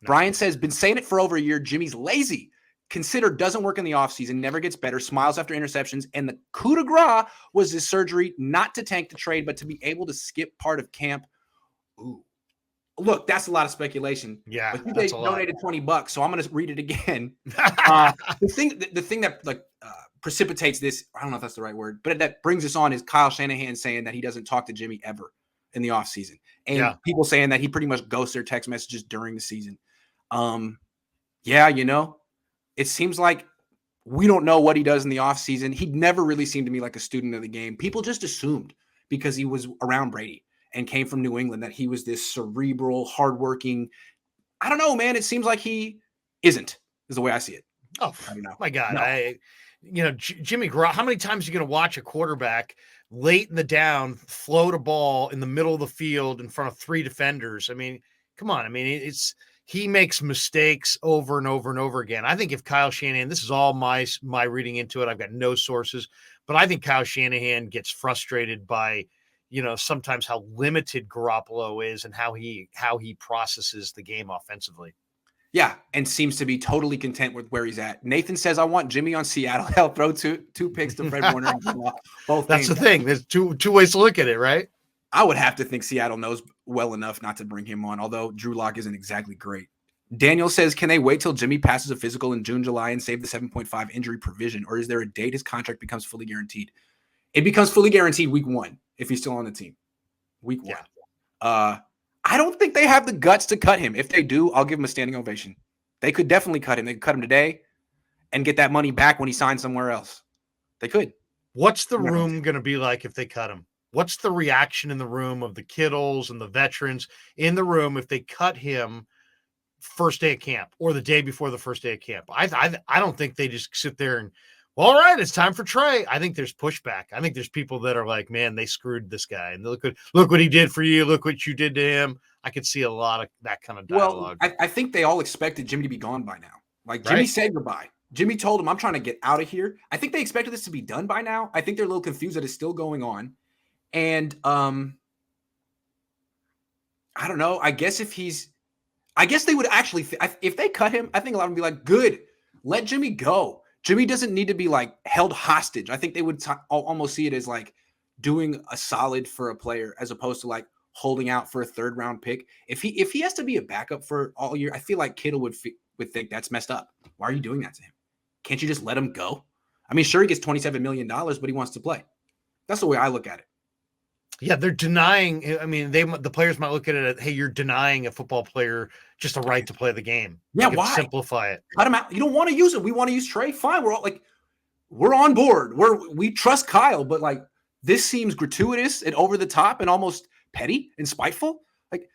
Brian says, been saying it for over a year. Jimmy's lazy. Consider doesn't work in the offseason, never gets better, smiles after interceptions. And the coup de grace was his surgery, not to tank the trade, but to be able to skip part of camp. Ooh. Look, that's a lot of speculation. Yeah, but that's they a lot. Donated $20, so I'm going to read it again. The thing that precipitates this, I don't know if that's the right word, but that brings us on is Kyle Shanahan saying that he doesn't talk to Jimmy ever in the offseason. And people saying that he pretty much ghosts their text messages during the season. It seems like we don't know what he does in the offseason. He never really seemed to me like a student of the game. People just assumed because he was around Brady and came from New England that he was this cerebral, hardworking. I don't know, man. It seems like he isn't, is the way I see it. Oh, my God. No. Jimmy Garoppolo, how many times are you going to watch a quarterback late in the down float a ball in the middle of the field in front of 3 defenders? I mean, come on. I mean, he makes mistakes over and over and over again. I think if Kyle Shanahan, this is all my reading into it, I've got no sources, but I think Kyle Shanahan gets frustrated by, sometimes how limited Garoppolo is and how he processes the game offensively. Yeah, and seems to be totally content with where he's at. Nathan says, I want Jimmy on Seattle. He'll throw two picks to Fred Warner. Both That's games. The thing. There's two ways to look at it, right? I would have to think Seattle knows well enough not to bring him on, although Drew Lock isn't exactly great. Daniel says, can they wait till Jimmy passes a physical in June, July, and save the 7.5 injury provision, or is there a date his contract becomes fully guaranteed? It becomes fully guaranteed week 1 if he's still on the team. Week 1. Yeah. I don't think they have the guts to cut him. If they do, I'll give him a standing ovation. They could definitely cut him. They could cut him today and get that money back when he signs somewhere else. They could. What's the room going to be like if they cut him? What's the reaction in the room of the Kittles and the veterans in the room if they cut him first day of camp or the day before the first day of camp? I don't think they just sit there and, well, all right, it's time for Trey. I think there's pushback. I think there's people that are like, man, they screwed this guy. And look what he did for you. Look what you did to him. I could see a lot of that kind of dialogue. Well, I think they all expected Jimmy to be gone by now. Like Jimmy said goodbye. Jimmy told him, I'm trying to get out of here. I think they expected this to be done by now. I think they're a little confused that it's still going on. And I don't know. I guess they would actually, if they cut him, I think a lot of them would be like, good, let Jimmy go. Jimmy doesn't need to be like held hostage. I think they would almost see it as like doing a solid for a player as opposed to like holding out for a 3rd round pick. If he has to be a backup for all year, I feel like Kittle would think that's messed up. Why are you doing that to him? Can't you just let him go? I mean, sure, he gets $27 million, but he wants to play. That's the way I look at it. Yeah, they're denying. I mean, the players might look at it as, hey, you're denying a football player just a right to play the game. Yeah, why? Simplify it. Cut him out. You don't want to use it. We want to use Trey. Fine. We're all like, we're on board. We trust Kyle, but like this seems gratuitous and over the top and almost petty and spiteful. Like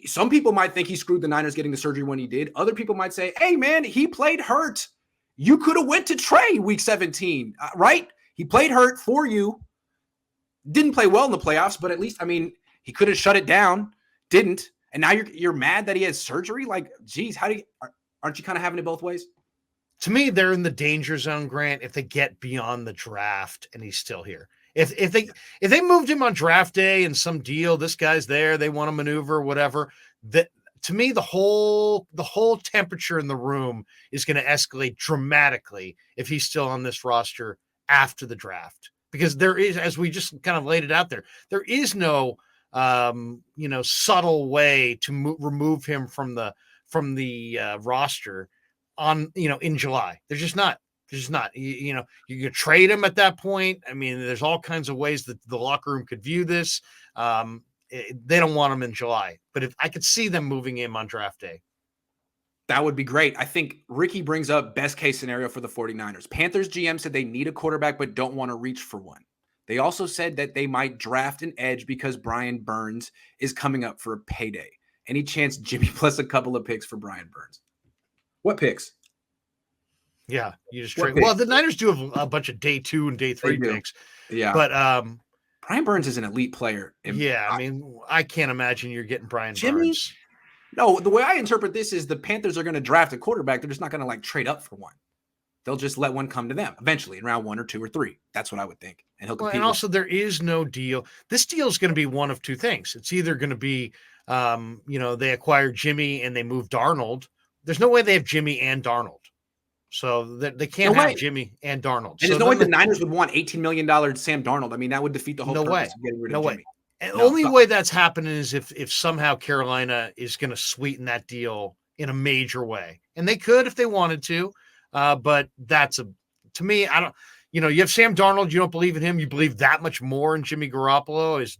some people might think he screwed the Niners getting the surgery when he did. Other people might say, hey, man, he played hurt. You could have went to Trey week 17, right? He played hurt for you. Didn't play well in the playoffs, but at least, I mean, he could have shut it down. Didn't. And now you're mad that he has surgery? Like, geez, aren't you kind of having it both ways? To me, they're in the danger zone, Grant, if they get beyond the draft and he's still here. If they moved him on draft day and some deal, this guy's there, they want to maneuver, whatever, that to me, the whole temperature in the room is going to escalate dramatically if he's still on this roster after the draft. Because there is, as we just kind of laid it out there is no, subtle way to remove him from the roster on, in July. There's just not. You could trade him at that point. I mean, there's all kinds of ways that the locker room could view this. They don't want him in July, but if I could see them moving him on draft day. That would be great. I think Ricky brings up best case scenario for the 49ers. Panthers GM said they need a quarterback, but don't want to reach for one. They also said that they might draft an edge because Brian Burns is coming up for a payday. Any chance Jimmy plus a couple of picks for Brian Burns? What picks? Yeah, you just trade. Well, the Niners do have a bunch of day 2 and day 3 picks. Yeah. But Brian Burns is an elite player. I mean, I can't imagine you're getting Brian Burns. No, the way I interpret this is the Panthers are going to draft a quarterback. They're just not going to like trade up for one. they'll just let one come to them eventually in round 1 or 2 or 3. That's what I would think. And he'll compete. And also there is no deal. This deal is going to be one of two things. It's either going to be, they acquire Jimmy and they move Darnold. There's no way they have Jimmy and Darnold. So they can't have Jimmy and Darnold. And there's no way the Niners would want $18 million Sam Darnold. I mean, that would defeat the whole purpose of getting rid of Jimmy. And the only way that's happening is if somehow Carolina is going to sweeten that deal in a major way. And they could if they wanted to. But to me, I don't, you have Sam Darnold. You don't believe in him. You believe that much more in Jimmy Garoppolo. Is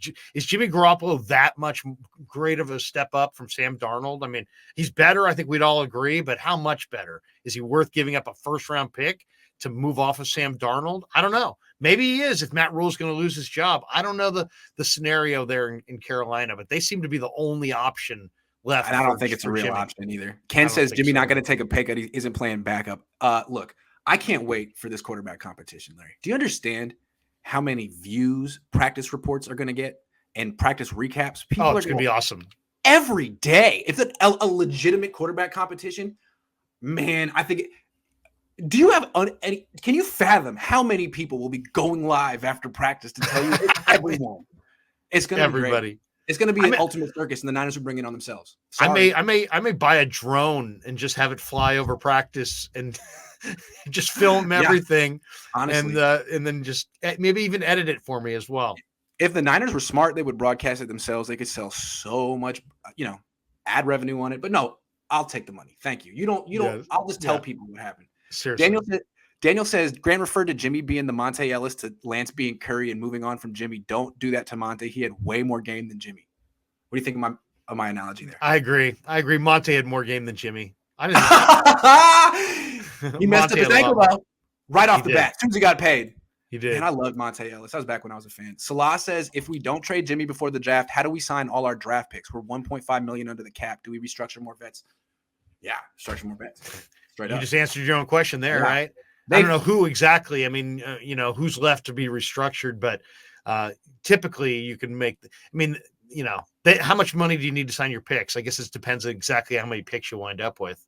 Jimmy Garoppolo that much great of a step up from Sam Darnold? I mean, he's better. I think we'd all agree, but how much better? Is he worth giving up a first-round pick to move off of Sam Darnold? I don't know. Maybe he is if Matt Rule's going to lose his job. I don't know the scenario there in Carolina, but they seem to be the only option left. And I don't think it's a real option either. Ken says Jimmy not going to take a pick. He isn't playing backup. Look, I can't wait for this quarterback competition, Larry. Do you understand how many views practice reports are going to get and practice recaps? People it's going to be awesome. Every day. If it's a legitimate quarterback competition, man, I think do you have can you fathom how many people will be going live after practice to tell you everyone? It's going to be everybody. Great. It's going to be an ultimate circus, and the Niners will bring it on themselves. Sorry. I may buy a drone and just have it fly over practice and just film everything, honestly, and then just maybe even edit it for me as well. If the Niners were smart, they would broadcast it themselves. They could sell so much, ad revenue on it. But no, I'll take the money. Thank you. You don't. I'll just tell people what happened. Seriously. Daniel says Grant referred to Jimmy being the Monte Ellis to Lance being Curry and moving on from Jimmy. Don't do that to Monte. He had way more game than Jimmy. What do you think of my analogy there? I agree. Monte had more game than Jimmy. I didn't. He messed up his ankle though, right off the bat. As soon as he got paid. He did. And I loved Monte Ellis. That was back when I was a fan. Salah says, if we don't trade Jimmy before the draft, how do we sign all our draft picks? We're $1.5 million under the cap. Do we restructure more vets? Yeah, structure more vets. Straight up. You just answered your own question there, right? I don't know who exactly. I mean, who's left to be restructured, but typically you can make. How much money do you need to sign your picks? I guess it depends on exactly how many picks you wind up with.